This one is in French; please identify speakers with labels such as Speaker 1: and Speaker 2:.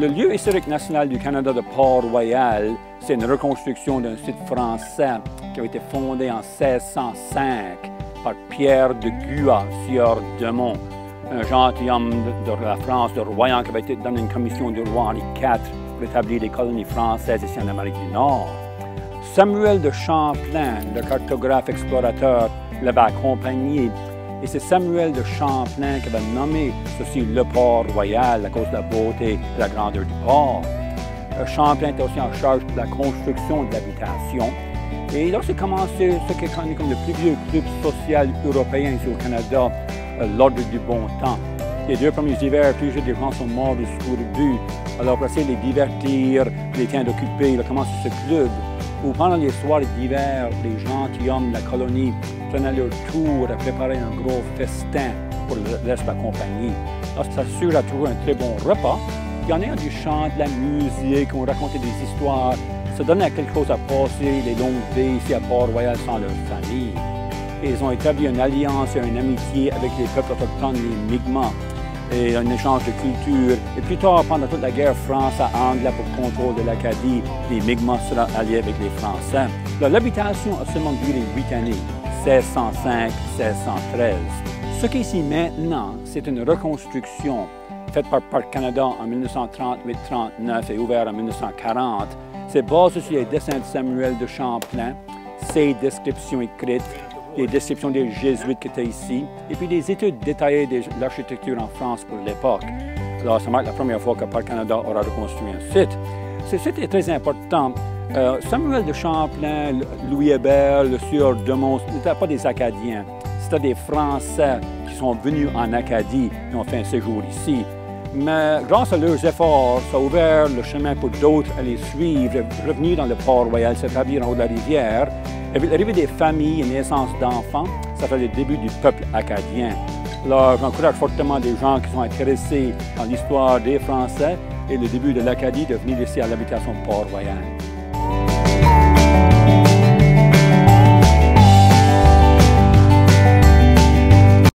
Speaker 1: Le lieu historique national du Canada de Port-Royal, c'est une reconstruction d'un site français qui a été fondé en 1605 par Pierre de Guat, sieur de Mont, un gentilhomme de la France, de Royan, qui avait été dans une commission du roi Henri IV pour établir des colonies françaises ici en Amérique du Nord. Samuel de Champlain, le cartographe explorateur, l'avait accompagné. Et c'est Samuel de Champlain qui va nommer ceci le Port-Royal à cause de la beauté et de la grandeur du port. Champlain était aussi en charge de la construction de l'habitation. Et il a aussi commencé ce qui est connu comme le plus vieux club social européen ici au Canada, l'Ordre du Bon Temps. Les 2 premiers hivers, plusieurs des gens sont morts de scorbut. Alors, pour essayer de les divertir, les tiens d'occuper, il a commencé ce club où pendant les soirées d'hiver, les gentilshommes de la colonie prenaient leur tour à préparer un gros festin pour le reste de la compagnie. Alors, ça assure toujours un très bon repas. Il y en a du chant, de la musique, on racontait des histoires. Ça donnait quelque chose à passer les longues vies ici à Port-Royal sans leur famille. Et ils ont établi une alliance et une amitié avec les peuples autochtones, les Mi'kmaq, et un échange de culture. Et plus tard, pendant toute la guerre France-anglaise pour le contrôle de l'Acadie, les Mi'kmaq seront alliés avec les Français. L'habitation a seulement duré 8 années, 1605-1613. Ce qui est ici maintenant, c'est une reconstruction faite par Parc Canada en 1938-39 et ouverte en 1940. C'est basé sur les dessins de Samuel de Champlain, ses descriptions écrites, les descriptions des Jésuites qui étaient ici, et puis des études détaillées de l'architecture en France pour l'époque. Alors, ça marque la première fois que Parc Canada aura reconstruit un site. Ce site est très important. Samuel de Champlain, Louis Hébert, le sieur de Mont, ce n'étaient pas des Acadiens, c'était des Français qui sont venus en Acadie et ont fait un séjour ici. Mais grâce à leurs efforts, ça a ouvert le chemin pour d'autres à les suivre, revenir dans le Port-Royal, s'établir en haut de la rivière. Avec l'arrivée des familles et naissance d'enfants, ça fait le début du peuple acadien. Alors, j'encourage fortement des gens qui sont intéressés dans l'histoire des Français et le début de l'Acadie de venir ici à l'habitation Port-Royal.